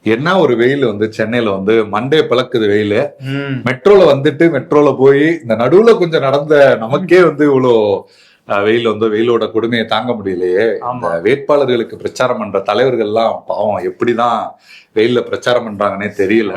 என்ன ஒரு வெயில் வந்து சென்னையில வந்து மண்டே பிளக்குது வெயிலு. மெட்ரோல வந்துட்டு மெட்ரோல போய் இந்த நடுவுல கொஞ்சம் நடந்த நமக்கே வந்து இவ்வளோ வெயில் வந்து வெயிலோட கொடுமையை தாங்க முடியலையே. இந்த வேட்பாளர்களுக்கு பிரச்சாரம் பண்ற தலைவர்கள் எல்லாம் பாவம் எப்படிதான் வெயில்ல பிரச்சாரம் பண்றாங்கன்னே தெரியல.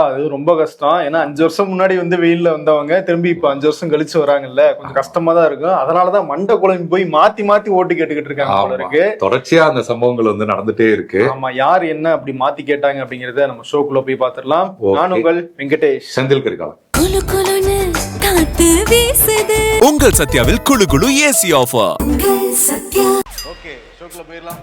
அது ரொம்ப கஷ்டம். ஏன்னா 5 வருஷம் முன்னாடி வந்து வெயில்ல வந்தவங்க திரும்பி இப்ப 5 வருஷம் கழிச்சு வராங்கல்ல, கொஞ்சம் கஷ்டமா தான் இருக்கும். அதனாலதான் மண்டை குழம்பு போய் மாத்தி மாத்தி ஓட்டு கேட்டுக்கிட்டு இருக்காங்க. தொடர்ச்சியா அந்த சம்பவங்கள் வந்து நடந்துட்டே இருக்கு. ஆமா, யார் என்ன அப்படி மாத்தி கேட்டாங்க அப்படிங்கறத நம்ம ஷோக்குள்ள போய் பாத்துடலாம். நான் உங்கள் வெங்கடேஷ். செந்தில் கரிகாலன். உங்கள் சத்யாவில் குளு குளு ஏசி ஆஃபர். ஓகே, ஷோக்குள்ள போயிடலாம்.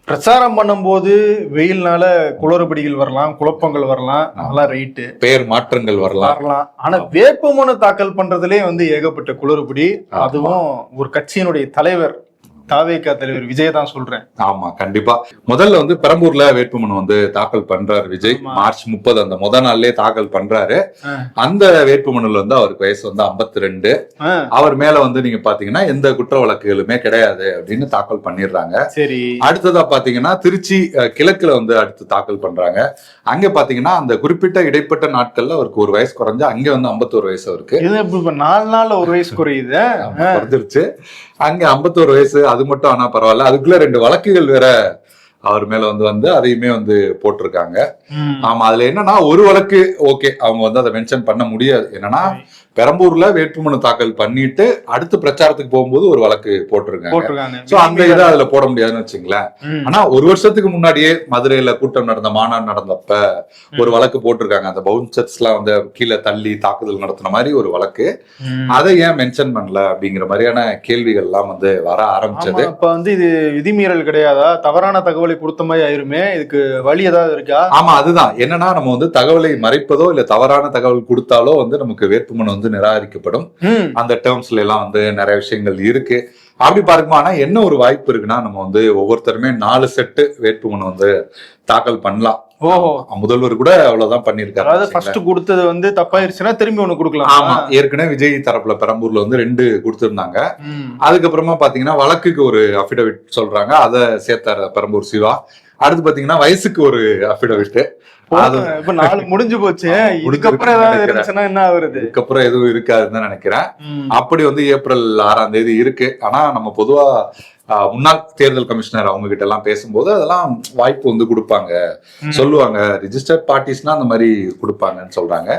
பிரச்சாரம் பண்ணும்போது வெயில்னால குளறுபடிகள் வரலாம், குழப்பங்கள் வரலாம், அதெல்லாம் ரைட்டு. பெயர் மாற்றங்கள் வரலாம். ஆனா வேட்புமனு தாக்கல் பண்றதுலயே வந்து ஏகப்பட்ட குளறுபடி. அதுவும் ஒரு கட்சியினுடைய தலைவர் தாவேகா தலைவர் விஜய் தான் சொல்றேன். ஆமா, கண்டிப்பா. முதல்ல வந்து பெரம்பூர்ல வேட்புமனு வந்து தாக்கல் பண்றாரு விஜய். மார்ச் 30 அந்த முத நாள்லயே தாக்கல் பண்றாரு. அந்த வேட்புமனுல வந்து அவருக்கு வயசு வந்து 52. அவர் மேல வந்து நீங்க பாத்தீங்கன்னா எந்த குற்ற வழக்குகளுமே கிடையாது அப்படின்னு தாக்கல் பண்ணிடுறாங்க. சரி, அடுத்ததா பாத்தீங்கன்னா திருச்சி கிழக்குல வந்து அடுத்து தாக்கல் பண்றாங்க. அங்க பாத்தீங்கன்னா அந்த குறிப்பிட்ட இடைப்பட்ட நாட்கள்ல அவருக்கு ஒரு வயசு குறைஞ்சு அங்க வந்து 51 வயசு அவருக்கு. 4 நாள்ல ஒரு வயசு குறையுது, குறைஞ்சிருச்சு. அங்க 51 வயசு. அது மட்டும் ஆனா பரவாயில்ல, அதுக்குள்ள 2 வழக்குகள் வேற அவர் மேல வந்து அதையுமே வந்து போட்டிருக்காங்க. ஆமா, அதுல என்னன்னா ஒரு வழக்கு ஓகே, அவங்க வந்து அதை மென்ஷன் பண்ண முடியாது. என்னன்னா பெரம்பூர்ல வேட்புமனு தாக்கல் பண்ணிட்டு அடுத்து பிரச்சாரத்துக்கு போகும்போது ஒரு வழக்கு போட்டிருக்காங்க. சோ அந்த இதை அதுல போட முடியாதுன்னு வச்சுங்களேன். ஆனா ஒரு வருஷத்துக்கு முன்னாடியே மதுரையில கூட்டம் நடந்த மாநாடு நடந்தப்ப ஒரு வழக்கு போட்டிருக்காங்க. அந்த பவுன்சர்ஸ் எல்லாம் வந்து கீழே தள்ளி தாக்குதல் நடத்தின மாதிரி ஒரு வழக்கு. அதை ஏன் மென்ஷன் பண்ணல அப்படிங்கிற மாதிரியான கேள்விகள் எல்லாம் வந்து வர ஆரம்பிச்சது. இப்ப வந்து இது விதிமீறல் கிடையாதா? தவறான தகவலை கொடுத்த மாதிரி ஆயிருமே, இதுக்கு வழி ஏதாவது இருக்கா? ஆமா, அதுதான் என்னன்னா நம்ம வந்து தகவலை மறைப்பதோ இல்ல தவறான தகவல் கொடுத்தாலோ வந்து நமக்கு வேட்புமனு வந்து நிராகரிக்கப்படும். அந்த டேர்ம்ஸ்ல எல்லாம் வந்து நிறைய விஷயங்கள் இருக்கு. அப்படி பாருமா, ஆனா என்ன ஒரு வாய்ப்பு இருக்குன்னா நம்ம வந்து ஒவ்வொருத்தருமே 4 செட்டு வேட்புமனு வந்து தாக்கல் பண்ணலாம். முதல்வர் கூட அவ்வளவுதான் பண்ணிருக்காரு. அதாவது ஃபர்ஸ்ட் கொடுத்தது வந்து தப்பாயிருச்சுன்னா திரும்பி ஒண்ணு கொடுக்கலாம். ஆமா, ஏற்கனவே விஜய் தரப்புல பெரம்பூர்ல வந்து 2 கொடுத்திருந்தாங்க. அதுக்கப்புறமா பாத்தீங்கன்னா வழக்குக்கு ஒரு அபிடவிட் சொல்றாங்க, அதை சேர்த்தாரு பெரம்பூர் சிவா. அடுத்து பாத்தீங்கன்னா வயசுக்கு ஒரு அபிடவிட். இப்ப 4 முடிஞ்சு போச்சு. இதுக்கப்புறம் ஏதாவது இருந்துச்சுன்னா என்ன ஆகுறது? இதுக்கப்புறம் எதுவும் இருக்காதுன்னு நினைக்கிறேன். அப்படி வந்து ஏப்ரல் 6ஆம் தேதி இருக்கு. ஆனா நம்ம பொதுவா முன்னாள் தேர்தல் கமிஷனர் அவங்க கிட்ட எல்லாம் பேசும்போது அதெல்லாம் வாய்ப்பு வந்து கொடுப்பாங்க, சொல்லுவாங்க. ரிஜிஸ்டர்ட் பார்ட்டிஸ்னா அந்த மாதிரி கொடுப்பாங்கன்னு சொல்றாங்க.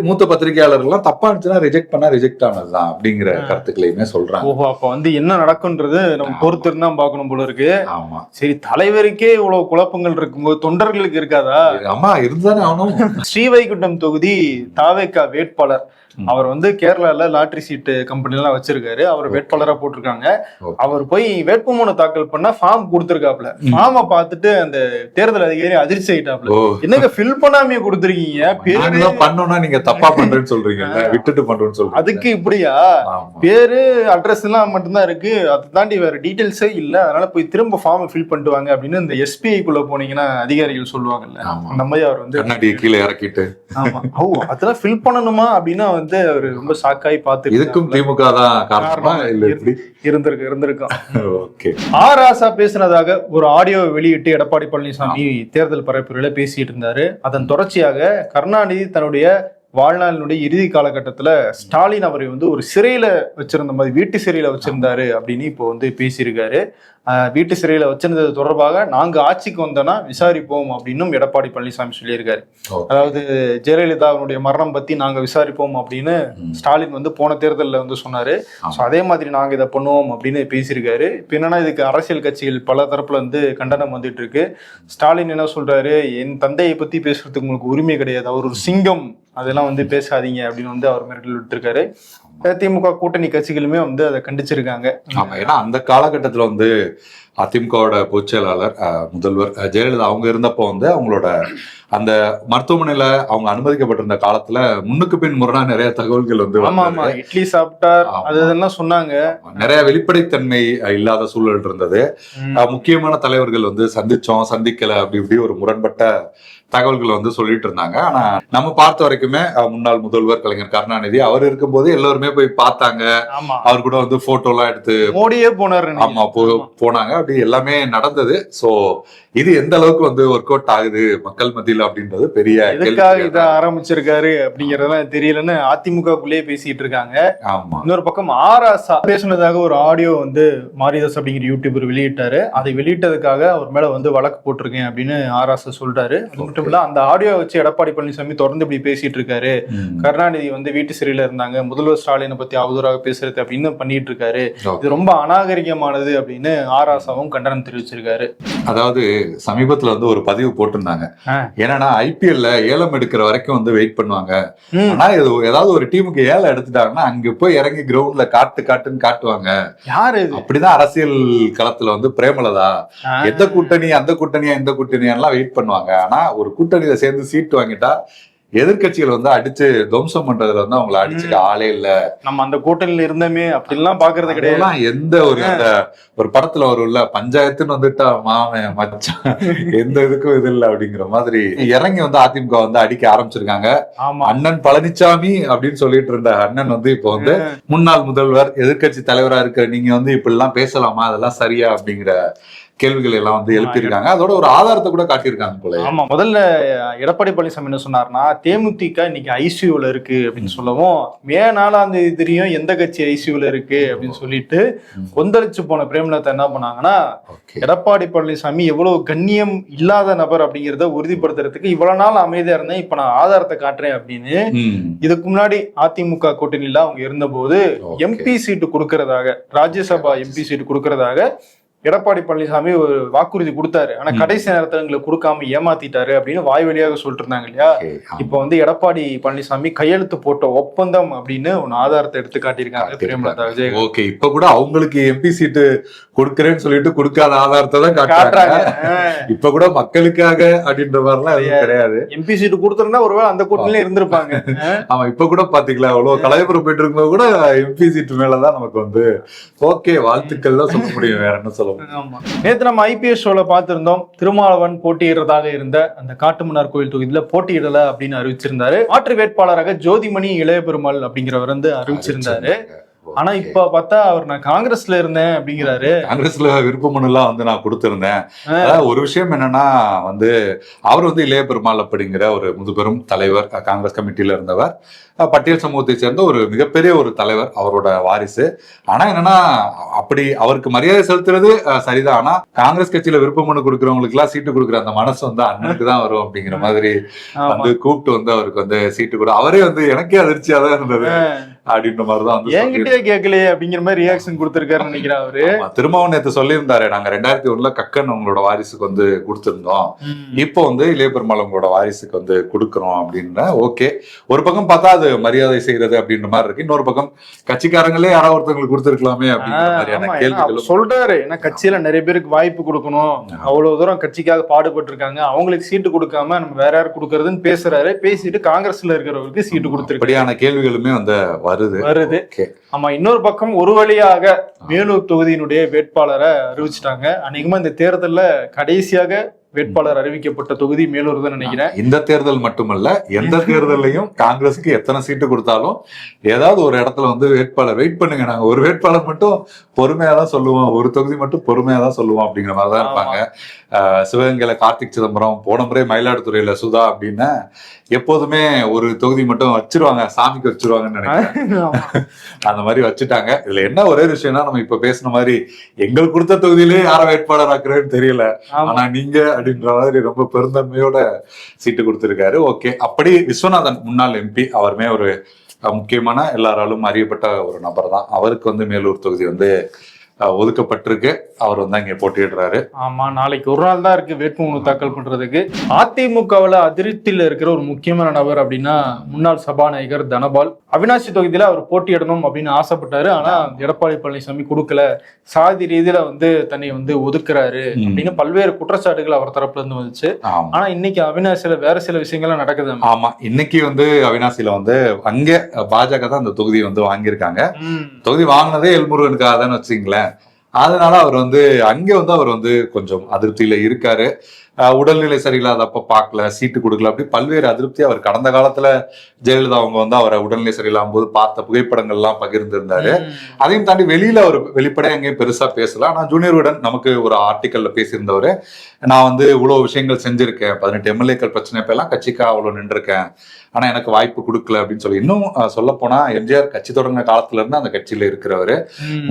மூத்த பத்திரிகையாளர்கள் எல்லாம் தப்பா இருந்துச்சுன்னா ரிஜெக்ட் பண்ணா ரிஜெக்ட் ஆனதுதான் அப்படிங்கிற கருத்துக்களையுமே சொல்றாங்க. ஓஹோ, அப்ப வந்து என்ன நடக்கும்ன்றது நம்ம பொறுத்து தான் பார்க்கணும் போல இருக்கு. ஆமா, சரி, தலைவருக்கே இவ்வளவு குழப்பங்கள் இருக்கும்போது தொண்டர்களுக்கு இருக்காதா? ஆமா, இருந்துதானே ஆகணும். ஸ்ரீவைகுண்டம் தொகுதி தாவேகா வேட்பாளர் அவர் வந்து கேரளால லாட்டரி சீட்டு கம்பெனி எல்லாம் வச்சிருக்காரு. அவர் வேட்பாளரா போட்டிருக்காங்க. அவர் போய் வேட்புமனு தாக்கல் பண்ணா ஃபார்ம் கொடுத்திருக்காப்ல. ஃபார்மை பார்த்துட்டு அந்த தேர்தல் அதிகாரி அதிர்ச்சி ஆயிட்டாப்ல. என்னங்க ஃபில் பண்ணாமே கொடுத்துருக்கீங்க, பேரு பண்ணோம்னா நீங்க தப்பா பண்றேன்னு சொல்றீங்க, விட்டுட்டு பண்றேன்னு சொல்றீங்க. அதுக்கு இப்படியா? பேரு அட்ரஸ் எல்லாம் மட்டும்தான் இருக்கு, அதை தாண்டி வேற டீடைல்ஸே இல்ல. அதனால போய் திரும்ப ஃபார்ம் ஃபில் பண்ணிட்டு வாங்க அப்படின்னு இந்த எஸ்பிஐ குள்ள போனீங்கன்னா அதிகாரிகள் சொல்லுவாங்கல்ல, அந்த மாதிரி அவர் வந்து கீழே இறக்கிட்டு ஆமா, அதெல்லாம் ஃபில் பண்ணணுமா அப்படின்னா வந்து அவர் ரொம்ப ஷாக்காய் பார்த்து இதுக்கும் திமுக தான் காரணமா இல்ல இருந்திருக்கும். ஆர் ராசா பேசினதாக ஒரு ஆடியோ வெளியிட்டு எடப்பாடி பழனிசாமி தேர்தல் பரப்புரையில பேசிட்டு இருந்தாரு. அதன் தொடர்ச்சியாக கருணாநிதி தன்னுடைய வாழ்நாளினுடைய இறுதி காலகட்டத்துல ஸ்டாலின் அவரை வந்து ஒரு சிறையில வச்சிருந்த மாதிரி, வீட்டு சிறையில வச்சிருந்தாரு அப்படின்னு இப்போ வந்து பேசியிருக்காரு. வீட்டு சிறையில வச்சிருந்தது தொடர்பாக நாங்க ஆட்சிக்கு வந்தோம்னா விசாரிப்போம் அப்படின்னும் எடப்பாடி பழனிசாமி சொல்லியிருக்காரு. அதாவது ஜெயலலிதாவுடைய மரணம் பத்தி நாங்க விசாரிப்போம் அப்படின்னு ஸ்டாலின் வந்து போன தேர்தலில் வந்து சொன்னாரு. அதே மாதிரி நாங்க இதை பண்ணுவோம் அப்படின்னு பேசியிருக்காரு. இப்ப என்னன்னா இதுக்கு அரசியல் கட்சிகள் பல தரப்புல வந்து கண்டனம் வந்துட்டு இருக்கு. ஸ்டாலின் என்ன சொல்றாரு, என் தந்தையை பத்தி பேசுறதுக்கு உங்களுக்கு உரிமை கிடையாது, அவர் ஒரு சிங்கம், அதெல்லாம் வந்து பேசாதீங்க அப்படின்னு வந்து அவர் மிரட்டல் விட்டுருக்காரு. திமுக கூட்டணி கட்சிகளுமே வந்து அதை கண்டிச்சிருக்காங்க. ஆமா, ஏன்னா அந்த காலகட்டத்துல வந்து அதிமுகவோட பொதுச் செயலாளர் முதல்வர் ஜெயலலிதா அவங்க இருந்தப்போ வந்து அவங்களோட அந்த மருத்துவமனையில அவங்க அனுமதிக்கப்பட்டிருந்த காலத்துல முன்னுக்கு பின் முரணா நிறைய தகவல்கள் வந்து இட்லி சாப்பிட்டார் அதெல்லாம் சொன்னாங்க. நிறைய வெளிப்படைத்தன்மை இல்லாத சூழல் இருந்தது. முக்கியமான தலைவர்கள் வந்து சந்திக்கல, அப்படி இப்படி ஒரு முரண்பட்ட தகவல்கள் வந்து சொல்லிட்டு இருந்தாங்க. ஆனா நம்ம பார்த்த வரைக்குமே முன்னாள் முதல்வர் கலைஞர் கருணாநிதி அவர் இருக்கும்போது எல்லாருமே போய் பார்த்தாங்க. அவர் கூட வந்து போட்டோ எல்லாம் எடுத்து மோடியே போனாரு. ஆமா, போனாங்க. அப்படி எல்லாமே நடந்தது. சோ இது எந்த அளவுக்கு வந்து ஒர்க் அவுட் ஆகுது மக்கள் மத்தியில அப்படின்றது பெரிய எதுக்காக இதை ஆரம்பிச்சிருக்காரு அப்படிங்கறதெல்லாம் தெரியலன்னு அதிமுகக்குள்ளேயே பேசிட்டு இருக்காங்க. ஆமா. இன்னொரு பக்கம் ஆராசா பேசுனதாக ஒரு ஆடியோ வந்து மாரிதாஸ் அப்படிங்கிற யூடியூபர் வெளியிட்டாரு. அதை வெளியிட்டதுக்காக அவர் மேல வந்து வழக்கு போட்டிருக்கேன் அப்படின்னு ஆராசா சொல்றாரு. அது மட்டும் இல்ல, அந்த ஆடியோ வச்சு எடப்பாடி பழனிசாமி தொடர்ந்து இப்படி பேசிட்டு இருக்காரு. கருணாநிதி வந்து வீட்டு சிறையில இருந்தாங்க, முதல்வர் ஸ்டாலினை பத்தி அவதூறாக பேசுறது அப்படின்னு பண்ணிட்டு இருக்காரு. இது ரொம்ப அநாகரிகமானது அப்படின்னு ஆராசாவும் கண்டனம் தெரிவிச்சிருக்காரு. அதாவது சமீபத்துல வந்து ஒரு பதிவு போட்டிருந்தாங்க. ஏன்னா ஐபிஎல்ல ஏலம் எடுக்கிற வரைக்கும் வந்து வெயிட் பண்ணுவாங்க. ஆனா ஏதாவது ஒரு டீமுக்கு ஏலம் எடுத்துட்டாங்கன்னா அங்க போய் இறங்கி கிரவுண்ட்ல காட்டுன்னு காட்டுவாங்க. யாரு அப்படிதான் அரசியல் களத்துல வந்து பிரேமலதா எந்த கூட்டணி அந்த கூட்டணியா இந்த கூட்டணியா எல்லாம் வெயிட் பண்ணுவாங்க. ஆனா ஒரு கூட்டணியில சேர்ந்து சீட்டு வாங்கிட்டா எதிர்கட்சிகள் வந்து அடிச்சு துவம்சம் பண்றதுல வந்து அவங்களை அடிச்சுக்க ஆளே இல்ல. நம்ம அந்த கூட்டணியில இருந்தமே அப்படிலாம் பாக்குறது கிடையாது. எந்த ஒரு படத்துல வரும்ல, பஞ்சாயத்துன்னு வந்துட்டா மாமன் மச்சான் எந்த இதுக்கும் இது இல்ல அப்படிங்கிற மாதிரி இறங்கி வந்து அதிமுக வந்து அடிக்க ஆரம்பிச்சிருக்காங்க. அண்ணன் பழனிசாமி அப்படின்னு சொல்லிட்டு இருந்த அண்ணன் வந்து இப்போ வந்து முன்னாள் முதல்வர் எதிர்கட்சி தலைவரா இருக்கிற நீங்க வந்து இப்படி எல்லாம் பேசலாமா, அதெல்லாம் சரியா அப்படிங்கிற கேள்விகள் எல்லாம் வந்து எழுப்பியிருக்காங்க. அதோட ஒரு ஆதாரத்தை கூட காட்டியிருக்காங்க போல. ஆமா, முதல்ல எடப்பாடி பழனிசாமி என்ன சொன்னார்னா, தேமுதிக இன்னைக்கு ஐசியூல இருக்கு அப்படின்னு சொல்லவும், மே 4ஆம் தேதி தெரியும் எந்த கட்சி ஐசியூல இருக்கு அப்படின்னு சொல்லிட்டு கொந்தளிச்சு போன பிரேமலதா என்ன பண்ணாங்கன்னா, எடப்பாடி பழனிசாமி எவ்வளவு கண்ணியம் இல்லாத நபர் அப்படிங்கிறத உறுதிப்படுத்துறதுக்கு இவ்வளவு நாள் அமைதியா இருந்தேன், இப்ப நான் ஆதாரத்தை காட்டுறேன் அப்படின்னு. இதுக்கு முன்னாடி அதிமுக கூட்டணியில அவங்க இருந்தபோது எம்பி சீட்டு கொடுக்கறதாக, ராஜ்யசபா எம்பி சீட்டு கொடுக்கறதாக எடப்பாடி பழனிசாமி ஒரு வாக்குறுதி கொடுத்தாரு. ஆனா கடைசி நேரத்துல எங்களுக்கு கொடுக்காம ஏமாத்திட்டாரு அப்படின்னு வாய் வழியாக சொல்லிட்டு இருந்தாங்க இல்லையா. இப்ப வந்து எடப்பாடி பழனிசாமி கையெழுத்து போட்ட ஒப்பந்தம் அப்படின்னு ஒன்னு ஆதாரத்தை எடுத்து காட்டியிருக்காங்க பிரேமலதா விஜய். ஓகே, இப்ப கூட அவங்களுக்கு எம்பி சீட்டு கொடுக்கறேன்னு சொல்லிட்டு கொடுக்காத ஆதாரத்தை தான் காட்டுறாங்க. இப்ப கூட மக்களுக்காக அப்படின்ற மாதிரிலாம் எதுவும் கிடையாது. எம்பி சீட்டு கொடுத்திருந்தா ஒருவேளை அந்த கூட்டணியில இருந்திருப்பாங்க. ஆமா, இப்ப கூட பாத்தீங்களா அவ்வளவு கலையபுரம் போயிட்டு இருக்கும்போது கூட எம்பி சீட்டு மேலதான் நமக்கு வந்து ஓகே வாழ்த்துக்கள் தான் சொல்ல முடியும், வேற என்ன சொல்ல. நேற்று நம்ம ஐபிஎஸ் ஷோல பார்த்திருந்தோம், திருமாவளவன் போட்டியிடுறதாக இருந்த அந்த காட்டுமன்னார் கோயில் தொகுதியில போட்டியிடல அப்படின்னு அறிவிச்சிருந்தாரு. மாற்று வேட்பாளராக ஜோதிமணி இளைய பெருமாள் அப்படிங்கிறவர் வந்து அறிவிச்சிருந்தாரு. ஆனா இப்ப பார்த்தா அவர் நான் காங்கிரஸ்ல இருந்தேன் அப்படிங்கிறாரு. காங்கிரஸ்ல விருப்ப மனு எல்லாம் வந்து நான் கொடுத்திருந்தேன். அதாவது ஒரு விஷயம் என்னன்னா வந்து அவர் வந்து இளைய பெருமாள் அப்படிங்கிற ஒரு முதுபெரும் தலைவர், காங்கிரஸ் கமிட்டியில இருந்தவர், பட்டியல் சமூகத்தை சேர்ந்த ஒரு மிகப்பெரிய ஒரு தலைவர், அவரோட வாரிசு. ஆனா என்னன்னா அப்படி அவருக்கு மரியாதை செலுத்துறது சரிதான். ஆனா காங்கிரஸ் கட்சியில விருப்ப மனு கொடுக்கறவங்களுக்கு எல்லாம் சீட்டு கொடுக்குற அந்த மனசு வந்து அண்ணனுக்கு தான் வரும் அப்படிங்கிற மாதிரி வந்து கூப்பிட்டு வந்து அவருக்கு வந்து சீட்டு கொடு, அவரே வந்து எனக்கே அதிர்ச்சியா தான் இருந்தது அப்படின்ற மாதிரிதான் வந்து என்கிட்டயே கேட்கலையே அப்படிங்கிற மாதிரி ரியாக்ஷன் கொடுத்திருக்காருன்னு நினைக்கிறேன் அவரு. திரும்பவும் நேற்று சொல்லியிருந்தாரு, நாங்க 2001 கக்கன் உங்களோட வாரிசுக்கு வந்து கொடுத்திருந்தோம், இப்போ வந்து இளைய பெருமாள் உங்களோட வாரிசுக்கு வந்து கொடுக்குறோம் அப்படின்னு. ஓகே, ஒரு பக்கம் பார்த்தா அது மரியாதை செய்யறது அப்படின்ற மாதிரி இருக்கு, இன்னொரு பக்கம் கட்சிக்காரங்களே யாராவது ஒருத்தவங்களுக்கு கொடுத்துருக்கலாமே அப்படிங்கிற மாதிரியான கேள்விகள் சொல்றாரு. ஏன்னா கட்சியில நிறைய பேருக்கு வாய்ப்பு கொடுக்கணும், அவ்வளவு தூரம் கட்சிக்காக பாடுபட்டு இருக்காங்க, அவங்களுக்கு சீட்டு கொடுக்காம நம்ம வேற யாரு கொடுக்கறதுன்னு பேசுறாரு. பேசிட்டு காங்கிரஸ்ல இருக்கிறவருக்கு சீட்டு கொடுத்துருக்கான கேள்விகளுமே வந்து வருது. ஆமா, இன்னொரு பக்கம் ஒரு வழியாக மேலூர் தொகுதியினுடைய வேட்பாளரை அறிவிச்சிட்டாங்க. அநேகமா இந்த தேர்தல்ல கடைசியாக வேட்பாளர் அறிவிக்கப்பட்ட தொகுதி மேலூர் தான் நினைக்கிறேன். இந்த தேர்தல் மட்டுமல்ல, எந்த தேர்தலையும் காங்கிரஸுக்கு எத்தனை சீட்டு கொடுத்தாலும் ஏதாவது ஒரு இடத்துல வந்து வேட்பாளர் வெயிட் பண்ணுங்க, நாங்க ஒரு வேட்பாளர் மட்டும் பொறுமையா தான் சொல்லுவோம், ஒரு தொகுதி மட்டும் பொறுமையா தான் சொல்லுவோம் அப்படிங்கிற மாதிரிதான் இருப்பாங்க. சிவகங்கையில கார்த்திக் சிதம்பரம், போன முறை மயிலாடுதுறையில சுதா அப்படின்னு எப்போதுமே ஒரு தொகுதி மட்டும் வச்சிருவாங்க, சாமிக்கு வச்சிருவாங்கன்னு நினைக்கிறேன். அந்த மாதிரி வச்சுட்டாங்க. இதுல என்ன ஒரே விஷயம்னா, நம்ம இப்ப பேசின மாதிரி எங்களுக்கு கொடுத்த தொகுதியிலே யார வேட்பாளர் ஆக்குறேன்னு தெரியல, ஆனா நீங்க அப்படின்ற மாதிரி ரொம்ப பெருந்தன்மையோட சீட்டு கொடுத்திருக்காரு. ஓகே, அப்படி விஸ்வநாதன் முன்னாள் எம்பி, அவருமே ஒரு முக்கியமான எல்லாராலும் அறியப்பட்ட ஒரு நபர் தான். அவருக்கு வந்து மேலூர் தொகுதி வந்து ஒதுக்கப்பட்டிருக்கு, அவர் வந்து அங்கே போட்டியிடுறாரு. ஆமா, நாளைக்கு ஒரு நாள் தான் இருக்கு வேட்புமனு தாக்கல் பண்றதுக்கு. அதிமுகவுல அதிருப்தியில இருக்கிற ஒரு முக்கியமான நபர் அப்படின்னா முன்னாள் சபாநாயகர் தனபால். அவினாசி தொகுதியில அவர் போட்டியிடணும் அப்படின்னு ஆசைப்பட்டாரு. ஆனா எடப்பாடி பழனிசாமி கொடுக்கல, சாதி ரீதியில வந்து தன்னை வந்து ஒதுக்குறாரு அப்படின்னு பல்வேறு குற்றச்சாட்டுகள் அவர் தரப்புல இருந்து வந்துச்சு. ஆனா இன்னைக்கு அவினாசியில வேற சில விஷயங்கள்லாம் நடக்குது. ஆமா, இன்னைக்கு வந்து அவினாசியில வந்து அங்க பாஜக தான் அந்த தொகுதியை வந்து வாங்கியிருக்காங்க. தொகுதி வாங்கினதே எல்முருகனுக்காக தான் வச்சுங்களேன். அதனால அவர் வந்து அங்க வந்து அவர் வந்து கொஞ்சம் அதிருப்தியில இருக்காரு. உடல்நிலை சரியில்லாதப்ப பார்க்கல, சீட்டு கொடுக்கல, அப்படி பல்வேறு அதிருப்தி. அவர் கடந்த காலத்துல ஜெயலலிதா அவங்க வந்து அவரை உடல்நிலை சரியில்லாம போது பார்த்த புகைப்படங்கள் எல்லாம் பகிர்ந்திருந்தாரு. அதையும் தாண்டி வெளியில அவர் வெளிப்படையா எங்கேயும் பெருசா பேசல. ஆனா ஜூனியருடன் நமக்கு ஒரு ஆர்டிக்கல்ல பேசியிருந்தவரு, நான் வந்து இவ்வளவு விஷயங்கள் செஞ்சிருக்கேன், 18 எம்எல்ஏக்கள் பிரச்சனை எல்லாம் கட்சிக்காக அவ்வளவு நின்றுருக்கேன், ஆனா எனக்கு வாய்ப்பு கொடுக்கல அப்படின்னு சொல்லி. இன்னும் சொல்ல போனா எம்ஜிஆர் கட்சி தொடங்கின காலத்துல இருந்து அந்த கட்சியில இருக்கிறவரு,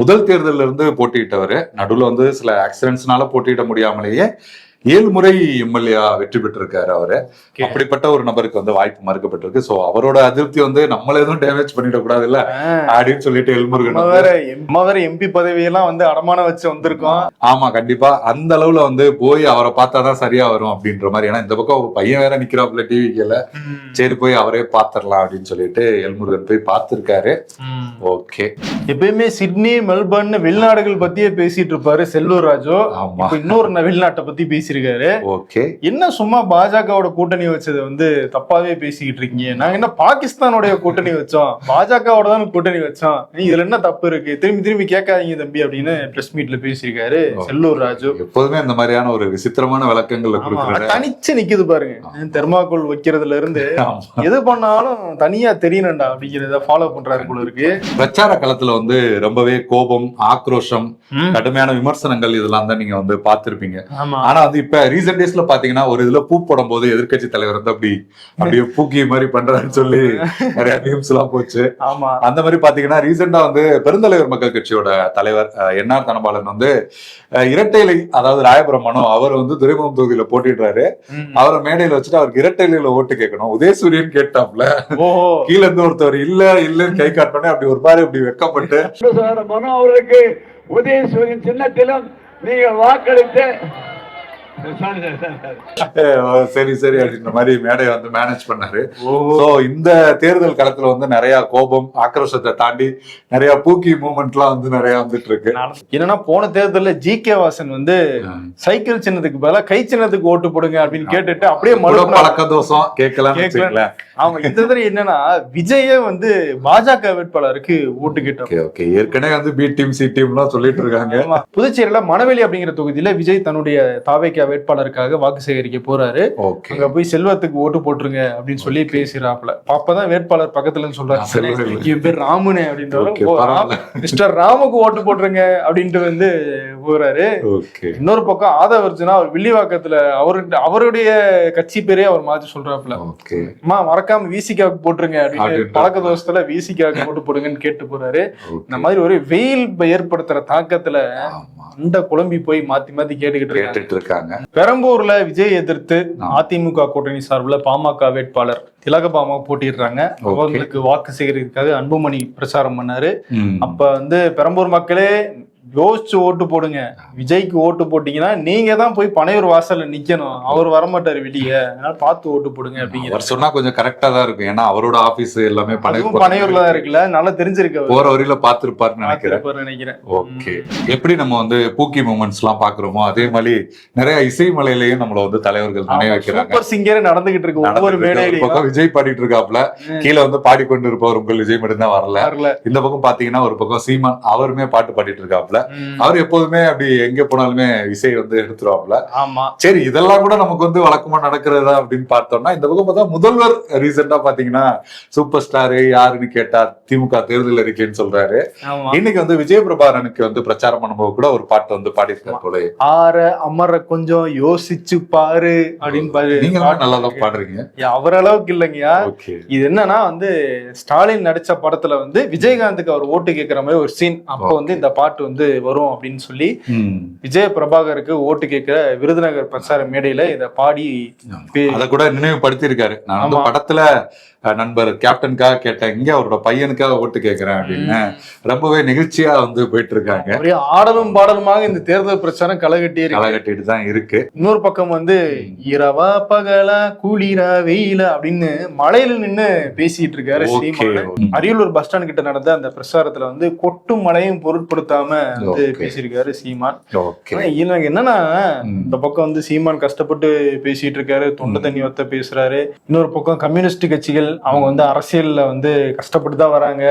முதல் தேர்தலில் இருந்து போட்டியிட்டவரு, நடுவுல வந்து சில ஆக்சிடென்ட்ஸ்னால போட்டியிட முடியாமலேயே 7 முறை எம்எல்ஏ வெற்றி பெற்றிருக்காரு அவரு. அப்படிப்பட்ட ஒரு நபருக்கு வந்து வாய்ப்பு மறுக்கப்பட்டிருக்கு. சோ அவரோட அதிருப்தி வந்து நம்மள எதுவும் டேமேஜ் பண்ணிடக்கூடாது இல்ல அப்படின்னு சொல்லிட்டு எல்முருகன் எம்பி பதவியெல்லாம் வந்து அடமான வச்சு வந்திருக்கோம். ஆமா, கண்டிப்பா அந்த அளவுல வந்து போய் அவரை பார்த்தாதான் சரியா வரும் அப்படின்ற மாதிரி. ஏன்னா இந்த பக்கம் பையன் வேற நிக்கிறாப்புல டிவிக்கல, சரி போய் அவரே பாத்திரலாம் அப்படின்னு சொல்லிட்டு எல்முருகன் போய் பார்த்திருக்காரு. ஓகே, எப்பயுமே சிட்னி மெல்பர்ன் வெளிநாடுகள் பத்தியே பேசிட்டு இருப்பாரு செல்லூர் ராஜு. இன்னொரு வெளிநாட்டை பத்தி பேசியிருக்காரு. ஓகே, என்ன சும்மா பாஜகவோட கூட்டணி வச்சது வந்து தப்பாவே பேசிக்கிட்டு இருக்கீங்க, நாங்க என்ன பாகிஸ்தானோட கூட்டணி வச்சோம், பாஜகவோட தான் கூட்டணி வச்சோம், இதுல என்ன தப்பு இருக்கு, திரும்பி திரும்பி கேட்காதீங்க தம்பி அப்படின்னு பிரஸ் மீட்ல பேசியிருக்காரு செல்லூர் ராஜு. எப்போதுமே இந்த மாதிரியான ஒரு விசித்திரமான விளக்கங்கள்ல கொடுக்குறாரு. தனிச்சு நிக்குது பாருங்க, தெர்மாக்கோல் வைக்கிறதுல இருந்து எது பண்ணாலும் தனியா தெரியணும்டா அப்படிங்கிறத ஃபாலோ பண்றாரு போல இருக்கு. பிரச்சார களத்துல வந்து ரொம்பவே கோபம், ஆக்ரோஷம், கடுமையான விமர்சனங்கள் இதெல்லாம் தான் நீங்க வந்து பார்த்திருப்பீங்க. ஆனா வந்து இப்ப ரீசெண்ட் டேஸ்ல பாத்தீங்கன்னா ஒரு இதுல பூ போடும் போது எதிர்கட்சி தலைவர் வந்து அப்படியே பூக்கி மாதிரி பண்றாருன்னு சொல்லி நிறைய நியூஸ் எல்லாம் போச்சு. அந்த மாதிரி பாத்தீங்கன்னா ரீசெண்டா வந்து பெருந்தலைவர் மக்கள் கட்சியோட தலைவர் என்ஆர் தனபாலன் வந்து இரட்டைலை, அதாவது ராயபுரம் மனோ, அவர் வந்து துரைமுகம் தொகுதியில போட்டிடுறாரு. அவரை மேடையில வச்சுட்டு அவருக்கு இரட்டையில ஓட்டு கேட்கணும், உதயசூரியன் கேட்டாப்ல. கீழ இருந்து ஒருத்தவர் இல்லன்னு கை காட்டனே அப்படி ஒரு மாதிரி அப்படி வெக்கப்பட்டு, மனோ அவருக்கு உதயசூரியன் சின்னத்திலும் நீங்கள் வாக்களித்து சரி சரி அப்படின்ற மாதிரி மேடையை வந்து மேனேஜ் பண்ணாரு. சோ இந்த தேர்தல் களத்துல வந்து நிறைய கோபம், ஆக்ரோஷத்தை தாண்டி நிறைய பூக்கி மூவ்மெண்ட் எல்லாம் வந்து நிறைய வந்துட்டு இருக்கு. என்னன்னா போன தேர்தல்ல ஜி.கே. வாசன் வந்து சைக்கிள் சின்னத்துக்கு பதிலா கை சின்னத்துக்கு ஓட்டு போடுங்க அப்படின்னு கேட்டுட்டு அப்படியே பழக்க தோசம் கேட்கலாம். அவங்க இந்த தடவை என்னன்னா விஜயே வந்து பாஜக வேட்பாளருக்கு ஓட்டு கேட்டாங்க. ஏற்கனவே வந்து பி டீம் சி டீம் எல்லாம் சொல்லிட்டு இருக்காங்க. புதுச்சேரியில மணவெளி அப்படிங்கிற தொகுதியில விஜய் தன்னுடைய தாவேக்கா வேட்பாளருக்காக வாக்கு சேகரிக்க போறாரு. அங்க போய் செல்வத்துக்கு ஓட்டு போட்டுருங்க அப்படின்னு சொல்லி பேசுறாப்ல. அப்பதான் வேட்பாளர் பக்கத்துல சொல்றாரு, பேர் ராமுனே அப்படின்றவர், மிஸ்டர் ராமுக்கு ஓட்டு போட்டுருங்க அப்படின்ட்டு வந்து போறாரு. இன்னொரு பக்கம் ஆதவர்ஜுனா அவர் வில்லிவாக்கத்துல அவருடைய கட்சி பேரே அவர் மாத்தி சொல்றாப்ல, மறக்காம விசிகாவுக்கு போட்டுருங்க அப்படின்னு பழக்க தோஷத்துல விசிகாவுக்கு ஓட்டு போடுங்கன்னு கேட்டு போறாரு. இந்த மாதிரி ஒரு வெயில் ஏற்படுத்துற தாக்கத்துல அந்த குழம்பி போய் மாத்தி மாத்தி கேட்டுக்கிட்டு இருக்காங்க. பெரம்பூர்ல விஜய் எதிர்த்து அதிமுக கூட்டணி சார்பில் பாமக வேட்பாளர் திலகபாமா போட்டிடுறாங்க. அவங்களுக்கு வாக்கு சேகரிக்கிறதுக்காக அன்புமணி பிரச்சாரம் பண்ணாரு. அப்ப வந்து பெரம்பூர் மக்களே யோசிச்சு ஓட்டு போடுங்க, விஜய்க்கு ஓட்டு போட்டீங்கன்னா நீங்க தான் போய் பனையூர் வாசல்ல நிக்கணும், அவர் வரமாட்டாரு வெளியே, அதனால பார்த்து ஓட்டு போடுங்க அப்படிங்கிற சொன்னா கொஞ்சம் கரெக்டா தான் இருக்கும். ஏன்னா அவரோட ஆபீஸ் எல்லாமே பனையூர்ல தான் இருக்குல்ல, நல்லா தெரிஞ்சிருக்கு, போற வரையில பாத்துருப்பாருன்னு நினைக்கிறேன். ஓகே, எப்படி நம்ம வந்து பூக்கி மூமெண்ட்ஸ் எல்லாம் பாக்குறோமோ அதே மாதிரி நிறைய இசை மலையிலயும் நம்மள வந்து தலைவர்கள் நினைவு வைக்கிறாங்க. சூப்பர் சிங்கரே நடந்துகிட்டு இருக்கு ஒவ்வொரு மேடையிலும். பக்கம் விஜய் பாடிட்டு இருக்காப்ல, கீழே வந்து பாடிக்கொண்டு இருப்பவர் உங்கள் விஜய் மட்டும் தான் வரல. இந்த பக்கம் பாத்தீங்கன்னா ஒரு பக்கம் சீமான் அவருமே பாட்டு பாடிட்டு இருக்காப்ல. அவர் எப்போதுமே அப்படி எங்க போனாலுமே இசை வந்து எடுத்துருவாப்ல. ஆமா, சரி, இதெல்லாம் கூட நமக்கு வந்து வழக்கமா நடக்கிறதா அப்படின்னு பார்த்தோம்னா, இந்த பக்கம் பார்த்தா முதல்வர் ரீசெண்டா பாத்தீங்கன்னா சூப்பர் ஸ்டாரு யாருன்னு கேட்டா திமுக தேர்தல் அறிக்கைன்னு சொல்றாரு. இன்னைக்கு வந்து விஜயபிரபாரனுக்கு வந்து பிரச்சாரம் பண்ணும்போது கூட ஒரு பாட்டு வந்து பாடியிருக்காரு போல, ஆற அமர கொஞ்சம் யோசிச்சு பாரு அப்படின்னு பாரு. நீங்க நல்லாதான் பாடுறீங்க, அவர் அளவுக்கு இல்லைங்கயா. இது என்னன்னா வந்து ஸ்டாலின் நடிச்ச படத்துல வந்து விஜயகாந்துக்கு அவர் ஓட்டு கேட்கிற மாதிரி ஒரு சீன். அப்போ வந்து இந்த பாட்டு வந்து வரும் அப்படின்னு சொல்லி விஜய பிரபாகருக்கு ஓட்டு கேட்கிற விருதுநகர் பிரச்சார மேடையில இத பாடி அத கூட நினைவுபடுத்தி இருக்காரு. நான் வந்து படத்துல நண்பர் கேப்டனுக்காக கேட்டேன், இங்க அவரோட பையனுக்காக ஓட்டு கேட்கிறேன் அப்படின்னு ரொம்பவே நிகழ்ச்சியா வந்து போயிட்டு இருக்காங்க. ஆடலும் பாடலுமாக இந்த தேர்தல் பிரச்சாரம் களகட்டிட்டு தான் இருக்கு. இன்னொரு பக்கம் வந்து இரவா பகலா குளிரா வெயில அப்படின்னு மழையில நின்னு பேசிட்டு இருக்காரு. அரியலூர் பஸ் ஸ்டாண்ட் கிட்ட நடந்த அந்த பிரச்சாரத்துல வந்து கொட்டும் மழையும் பொருட்படுத்தாம வந்து பேசியிருக்காரு சீமான். எனக்கு என்னன்னா இந்த பக்கம் வந்து சீமான் கஷ்டப்பட்டு பேசிட்டு இருக்காரு, தொண்டை தண்ணி வத்த பேசுறாரு. இன்னொரு பக்கம் கம்யூனிஸ்ட் கட்சிகள் அவங்க வந்து அரசியல்ல வந்து கஷ்டப்பட்டு தான் வராங்க,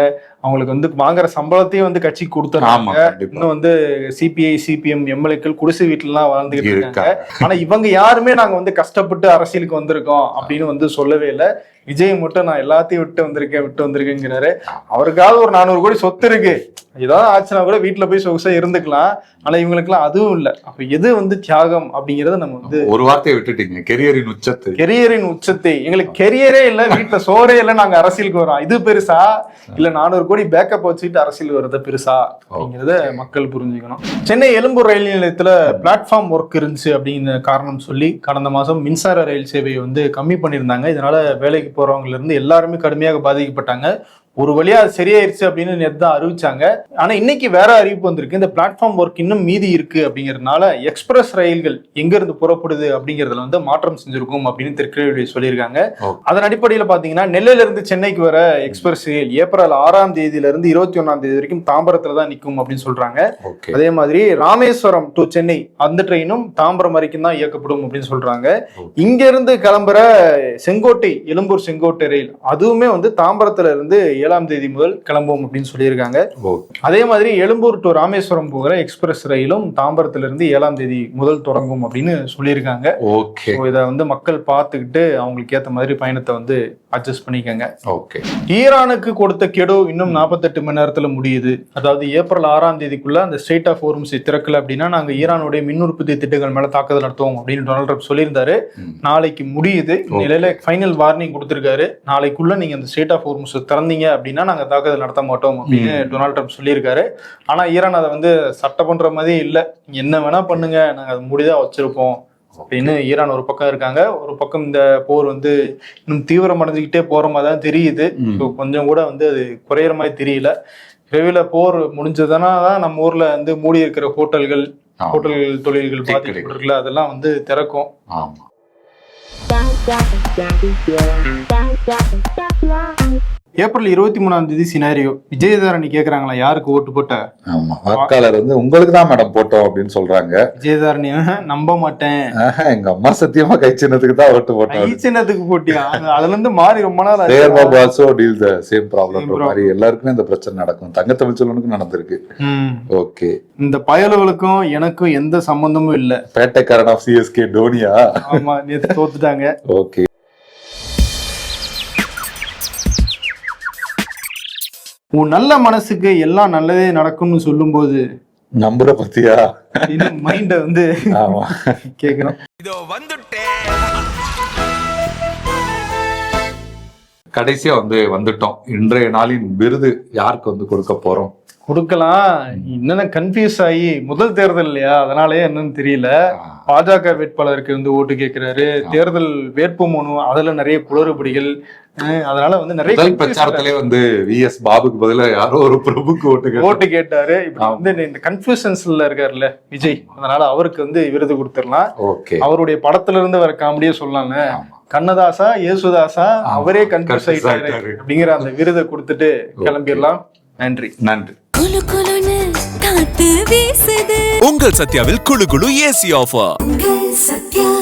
அவங்களுக்கு வந்து வாங்குற சம்பளத்தையும் வந்து கட்சி ஆமா, கொடுத்துறாங்க. கண்டிப்பா. இன்னும் வந்து சிபிஐ சிபிஎம் எம்எல்ஏக்கள் குடிசை வீட்டுல எல்லாம் வாழ்ந்துகிட்டு இருக்காங்க. இருக்காங்க. ஆனா இவங்க யாருமே நாங்க வந்து கஷ்டப்பட்டு அரசியலுக்கு வந்திருக்கோம் அப்படின்னு வந்து சொல்லவே இல்லை. விஜய் மட்டும் நான் எல்லாத்தையும் விட்டு வந்திருக்கேங்கிறாரு. அவருக்காவது ஒரு 400 கோடி சொத்து இருக்கு, ஏதாவது ஆச்சுன்னா கூட வீட்டுல போய் சொகுசா இருந்துக்கலாம். ஆனா இவங்களுக்குலாம் அதுவும் இல்லை. அப்ப எது வந்து தியாகம் அப்படிங்கறத நம்ம வந்து ஒரு வார்த்தையை விட்டுட்டீங்க, கெரியரின் உச்சத்து. கெரியரின் உச்சத்தை. எங்களுக்கு கெரியரே இல்ல, வீட்டுல சோறே இல்ல, நாங்க அரசியலுக்கு வரோம், இது பெருசா இல்ல 400 கோடி பேக்கப் வச்சுட்டு அரசியல் வர்றது பெருசா அப்படிங்கறத மக்கள் புரிஞ்சுக்கணும். சென்னை எழும்பூர் ரயில் நிலையத்துல பிளாட்ஃபார்ம் ஒர்க் இருந்துச்சு அப்படின்னு காரணம் சொல்லி கடந்த மாசம் மின்சார ரயில் சேவையை வந்து கம்மி பண்ணியிருந்தாங்க. இதனால வேலைக்கு போறவங்கல இருந்து எல்லாருமே கடுமையாக பாதிக்கப்பட்டாங்க. ஒரு வழியா அது சரியாயிருச்சு அப்படின்னு நேற்று தான் அறிவிச்சாங்க. ஆனா இன்னைக்கு வேற அறிவிப்பு வந்திருக்கு. இந்த பிளாட்ஃபார்ம் ஒர்க் இன்னும் மீதி இருக்கு அப்படிங்கறதுனால எக்ஸ்பிரஸ் ரயில்கள் எங்க இருந்து புறப்படுது அப்படிங்கறதுல வந்து மாற்றம் செஞ்சிருக்கும் அப்படின்னு தெற்கு சொல்லியிருக்காங்க. அதன் அடிப்படையில் பாத்தீங்கன்னா நெல்லையில இருந்து சென்னைக்கு வர எக்ஸ்பிரஸ் ரயில் ஏப்ரல் 6ஆம் தேதியில இருந்து 21ஆம் தேதி வரைக்கும் தாம்பரத்துல தான் நிற்கும் அப்படின்னு சொல்றாங்க. அதே மாதிரி ராமேஸ்வரம் டு சென்னை அந்த ட்ரெயினும் தாம்பரம் வரைக்கும் தான் இயக்கப்படும் அப்படின்னு சொல்றாங்க. இங்க இருந்து கிளம்புற செங்கோட்டை எழும்பூர் செங்கோட்டை ரயில் அதுவுமே வந்து தாம்பரத்துல இருந்து 7ஆம் தேதி முதல் கிளம்பும் அப்படின்னு சொல்லியிருக்காங்க. அதே மாதிரி எழும்பூர் டு ராமேஸ்வரம் போகிற எக்ஸ்பிரஸ் ரயிலும் தாம்பரத்துல இருந்து 7ஆம் தேதி முதல் தொடங்கும் அப்படின்னு சொல்லியிருக்காங்க. இதை வந்து மக்கள் பார்த்துக்கிட்டு அவங்களுக்கு ஏற்ற மாதிரி பயணத்தை வந்து அட்ஜஸ்ட் பண்ணிக்கங்க. ஈரானுக்கு கொடுத்த கெடு இன்னும் 48 மணி நேரத்துல முடியுது. அதாவது ஏப்ரல் 6ஆம் தேதிக்குள்ள அந்த ஸ்ட்ரெய்ட் ஆஃப் ஹோர்முஸை திறக்கல அப்படின்னா நாங்க ஈரானுடைய மின் உற்பத்தி திட்டங்கள் மேல தாக்குதல் நடத்துவோம் அப்படின்னு டொனால்ட் ட்ரம்ப் சொல்லியிருந்தாரு. நாளைக்கு முடியுது. நிலையில ஃபைனல் வார்னிங் கொடுத்திருக்காரு. நாளைக்குள்ள நீங்க அந்த ஸ்ட்ரெய்ட் ஆஃப் ஹோர்முஸ் திறந்தீங்க அப்படின்னா நாங்க தாக்குதல் நடத்த மாட்டோம் அப்படின்னு டொனால்ட் ட்ரம்ப் சொல்லியிருக்காரு. ஆனா ஈரான் அதை வந்து சட்டை பண்ற மாதிரி இல்ல, என்ன வேணா பண்ணுங்க, நாங்க அதை முடிதான் வச்சிருப்போம் அப்படின்னு ஈரான் ஒரு பக்கம் இருக்காங்க. ஒரு பக்கம் இந்த போர் வந்து இன்னும் தீவிரமடைஞ்சுக்கிட்டே போற மாதிரி தான் தெரியுது. கொஞ்சம் கூட வந்து அது குறையிற மாதிரி தெரியல. விரைவில் போர் முடிஞ்சதுன்னா தான் நம்ம ஊர்ல வந்து மூடி இருக்கிற ஹோட்டல்கள் தொழில்கள் பாதிக்கப்பட்டிருக்குல்ல அதெல்லாம் வந்து திறக்கும். ஏப்ரல் 23ஆம் தேதி சினாரியோ விஜயதாரணி கேக்குறாங்களா யாருக்கு ஓட்டு போட்ட? வாக்காளர் வந்து உங்களுக்கு தான் மேடம் போட்டோம் அப்படின்னு சொல்றாங்க. விஜயதாரணி நம்ப மாட்டேன், எங்க அம்மா சத்தியமா கை சின்னத்துக்கு தான் ஓட்டு போட்டோம். கை சின்னத்துக்கு போட்டியா? அதுல இருந்து மாறி ரொம்ப நாள் எல்லாருக்குமே இந்த பிரச்சனை நடக்கும். தங்க தமிழ்ச்செல்வனுக்கும் நடந்திருக்கு. ஓகே, இந்த பயலுகளுக்கும் எனக்கும் எந்த சம்பந்தமும் இல்ல. பேட்டைக்காரன் ஆஃப் சிஎஸ்கே டோனியா? ஆமா, நேத்து தோத்துட்டாங்க. ஓகே, உன் நல்ல மனசுக்கு எல்லாம் நல்லதே நடக்கும்னு சொல்லும் போது நம்புற பத்தியா மைண்ட வந்து கேக்குறோம். கடைசியா வந்துட்டோம். இன்றைய நாளின் விருது யாருக்கு வந்து கொடுக்க போறோம்? கொடுக்கலாம். என்னென்ன கன்ஃபியூஸ் ஆகி முதல் தேர்தல் இல்லையா, அதனாலயே என்னன்னு தெரியல. பாஜக வேட்பாளருக்கு வந்து ஓட்டு கேட்கிறாரு. தேர்தல் வேட்பு மனு அதுல நிறைய குளறுபடிகள். அதனால வந்து நிறைய பிரச்சாரத்திலே வந்து VS பாபுக்கு பதிலா யாரோ ஒரு பிரபுக்கு ஓட்டு கேட்டாரு. இப்ப வந்து இந்த கன்ஃபியூஷன்ஸ்ல இருக்காருல்ல விஜய், அதனால அவருக்கு வந்து விருது கொடுத்துடலாம். அவருடைய படத்துல இருந்து வர காமெடியே சொல்லலாம்ல. கண்ணதாசா யேசுதாசா அவரே கன்ஃபியூஸ் ஆயிட்டாரு அப்படிங்கிற அந்த விருதை கொடுத்துட்டு கிளம்பிடலாம். நன்றி. உங்கள் சத்யாவில் குளு குளு ஏசி ஆஃபர்.